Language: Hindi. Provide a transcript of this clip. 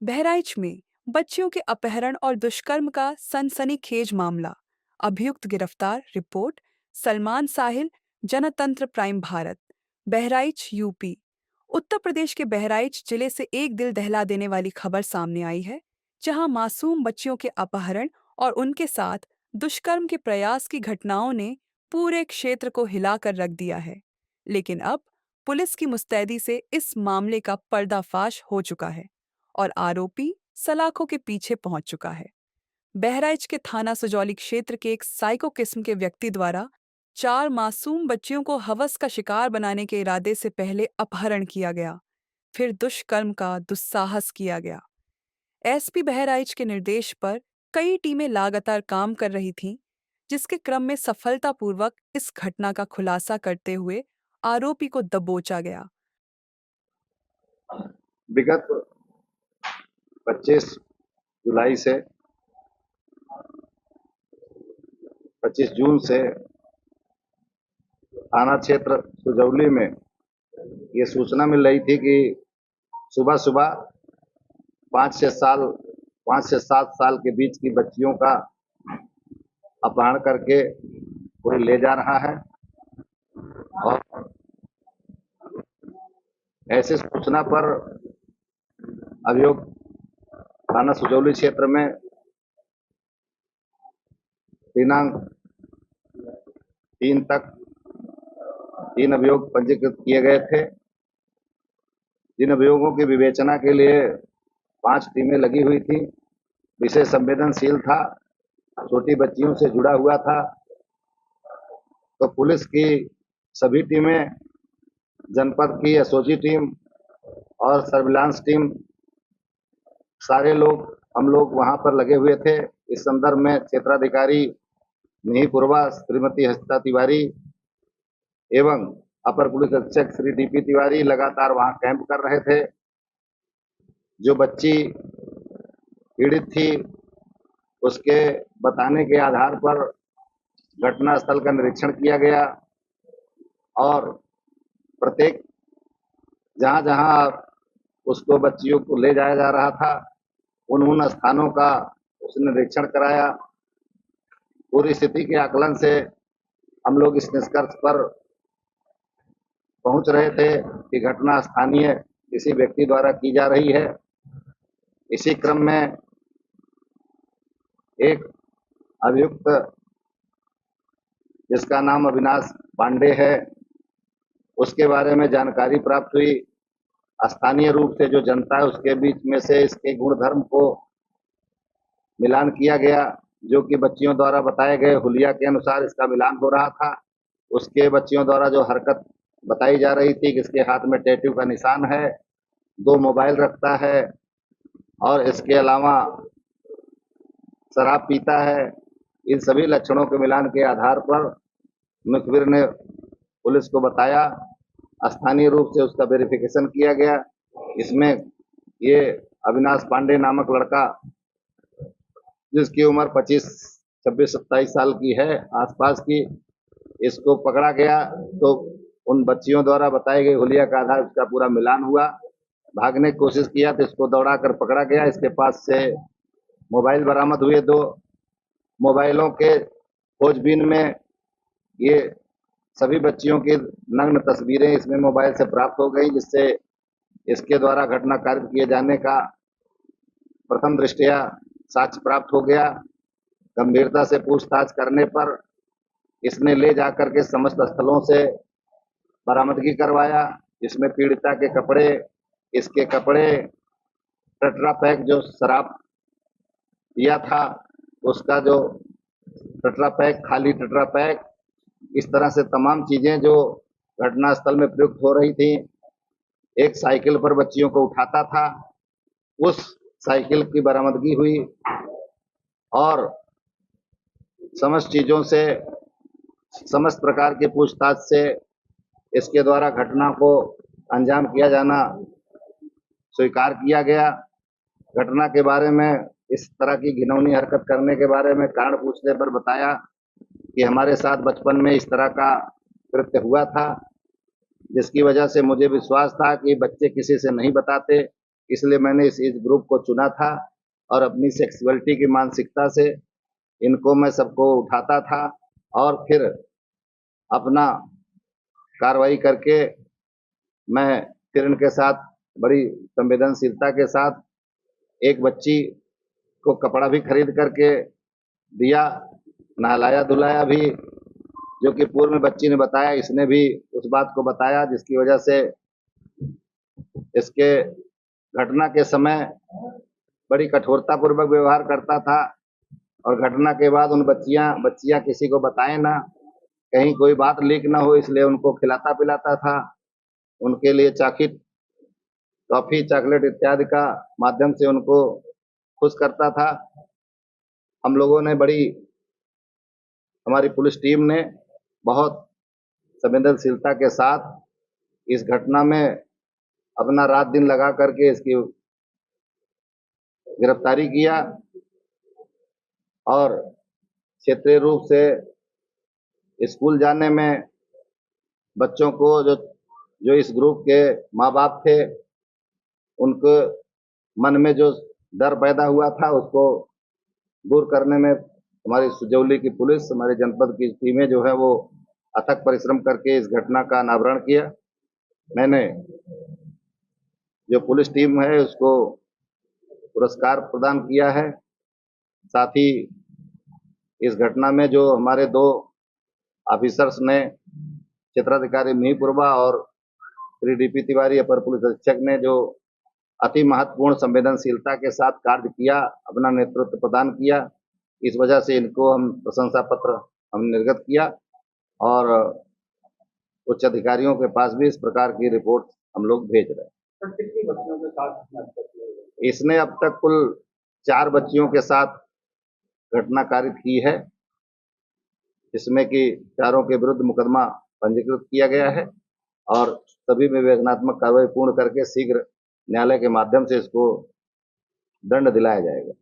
बहराइच में बच्चियों के अपहरण और दुष्कर्म का सनसनीखेज मामला। अभियुक्त गिरफ्तार। रिपोर्ट सलमान साहिल, जनतंत्र प्राइम भारत। बहराइच यूपी। उत्तर प्रदेश के बहराइच जिले से एक दिल दहला देने वाली खबर सामने आई है, जहां मासूम बच्चियों के अपहरण और उनके साथ दुष्कर्म के प्रयास की घटनाओं ने पूरे क्षेत्र को हिलाकर रख दिया है। लेकिन अब पुलिस की मुस्तैदी से इस मामले का पर्दाफाश हो चुका है और आरोपी सलाखों के पीछे पहुंच चुका है। बहराइच के थाना सुजौली क्षेत्र के एक साइको किस्म के व्यक्ति द्वारा 4 मासूम बच्चियों को हवस का शिकार बनाने के इरादे से पहले अपहरण किया गया, फिर दुष्कर्म का दुस्साहस किया गया। एसपी बहराइच के निर्देश पर कई टीमें लगातार काम कर रही थीं, जिसके क्रम में सफलतापूर्वक इस घटना का खुलासा करते हुए आरोपी को दबोचा गया। विगत 25 जुलाई से 25 जून से थाना क्षेत्र सुजौली में ये सूचना मिल रही थी कि सुबह सुबह 5 से 7 साल के बीच की बच्चियों का अपहरण करके कोई ले जा रहा है। और ऐसी सूचना पर अभियोग थाना सुजौली क्षेत्र में दिनांक 3 तक 3 अभियोग पंजीकृत किए गए थे। जिन अभियोगों की विवेचना के लिए 5 टीमें लगी हुई थी। विषय संवेदनशील था, छोटी बच्चियों से जुड़ा हुआ था, तो पुलिस की सभी टीमें, जनपद की एसओजी टीम और सर्विलांस टीम, सारे लोग हम लोग वहां पर लगे हुए थे। इस संदर्भ में क्षेत्राधिकारी मिहीपुरवा श्रीमती हस्ता तिवारी एवं अपर पुलिस अधीक्षक श्री डीपी तिवारी लगातार वहां कैंप कर रहे थे। जो बच्ची पीड़ित थी, उसके बताने के आधार पर घटना स्थल का निरीक्षण किया गया और प्रत्येक जहां जहां उसको बच्चियों को ले जाया जा रहा था, उन स्थानों का उसने निरीक्षण कराया। पूरी स्थिति के आकलन से हम लोग इस निष्कर्ष पर पहुंच रहे थे कि घटना स्थानीय किसी व्यक्ति द्वारा की जा रही है। इसी क्रम में एक अभियुक्त जिसका नाम अविनाश पांडे है, उसके बारे में जानकारी प्राप्त हुई। स्थानीय रूप से जो जनता है उसके बीच में से इसके गुण धर्म को मिलान किया गया, जो कि बच्चियों द्वारा बताए गए हुलिया के अनुसार इसका मिलान हो रहा था। उसके बच्चियों द्वारा जो हरकत बताई जा रही थी कि इसके हाथ में टैटू का निशान है, 2 मोबाइल रखता है और इसके अलावा शराब पीता है। इन सभी लक्षणों के मिलान के आधार पर मुखबिर ने पुलिस को बताया। स्थानीय रूप से उसका वेरिफिकेशन किया गया। इसमें ये अविनाश पांडे नामक लड़का, जिसकी उम्र 25, 26, 27 साल की है आसपास की, इसको पकड़ा गया। तो उन बच्चियों द्वारा बताए गए हुलिया का आधार उसका पूरा मिलान हुआ। भागने की कोशिश किया तो इसको दौड़ा कर पकड़ा गया। इसके पास से मोबाइल बरामद हुए। 2 मोबाइलों के खोजबीन में ये सभी बच्चियों की नग्न तस्वीरें इसमें मोबाइल से प्राप्त हो गई, जिससे इसके द्वारा घटना कार्य किए जाने का प्रथम दृष्टया साक्ष्य प्राप्त हो गया। गंभीरता से पूछताछ करने पर इसने ले जाकर के समस्त स्थलों से बरामदगी करवाया। इसमें पीड़िता के कपड़े, इसके कपड़े, टेट्रा पैक जो शराब पिया था उसका जो टेट्रा पैक, खाली टेट्रा पैक, इस तरह से तमाम चीजें जो घटना स्थल में प्रयुक्त हो रही थी। एक साइकिल पर बच्चियों को उठाता था, उस साइकिल की बरामदगी हुई और समस्त चीजों से, समस्त प्रकार की पूछताछ से इसके द्वारा घटना को अंजाम किया जाना स्वीकार किया गया। घटना के बारे में, इस तरह की घिनौनी हरकत करने के बारे में कारण पूछने पर बताया कि हमारे साथ बचपन में इस तरह का कृत्य हुआ था, जिसकी वजह से मुझे विश्वास था कि बच्चे किसी से नहीं बताते। इसलिए मैंने इस ग्रुप को चुना था और अपनी सेक्सुअलिटी की मानसिकता से इनको मैं सबको उठाता था और फिर अपना कार्रवाई करके मैं फिर इनके साथ बड़ी संवेदनशीलता के साथ एक बच्ची को कपड़ा भी खरीद करके दिया, नहलाया धुलाया भी, जो कि पूर्व में बच्ची ने बताया, इसने भी उस बात को बताया, जिसकी वजह से इसके घटना के समय बड़ी कठोरता पूर्वक व्यवहार करता था और घटना के बाद उन बच्चियां किसी को बताएं ना, कहीं कोई बात लीक ना हो, इसलिए उनको खिलाता पिलाता था, उनके लिए चाकिट टॉफी चॉकलेट इत्यादि का माध्यम से उनको खुश करता था। हम लोगों ने हमारी पुलिस टीम ने बहुत संवेदनशीलता के साथ इस घटना में अपना रात दिन लगा करके इसकी गिरफ्तारी किया और क्षेत्रीय रूप से स्कूल जाने में बच्चों को जो इस ग्रुप के माँ बाप थे, उनके मन में जो डर पैदा हुआ था उसको दूर करने में हमारी सुजौली की पुलिस, हमारे जनपद की टीमें जो है वो अथक परिश्रम करके इस घटना का अनावरण किया। मैंने जो पुलिस टीम है उसको पुरस्कार प्रदान किया है। साथ ही इस घटना में जो हमारे 2 ऑफिसर्स ने, क्षेत्राधिकारी मिहींपुरवा और श्री डीपी तिवारी अपर पुलिस अधीक्षक ने जो अति महत्वपूर्ण संवेदनशीलता के साथ कार्य किया, अपना नेतृत्व प्रदान किया, इस वजह से इनको हम प्रशंसा पत्र हम निर्गत किया और उच्च अधिकारियों के पास भी इस प्रकार की रिपोर्ट हम लोग भेज रहे हैं। कितनी बच्चियों के साथ इसने अब तक कुल 4 बच्चियों के साथ घटना कारित की है, जिसमें कि चारों के विरुद्ध मुकदमा पंजीकृत किया गया है और सभी में विवेचनात्मक कार्रवाई पूर्ण करके शीघ्र न्यायालय के माध्यम से इसको दंड दिलाया जाएगा।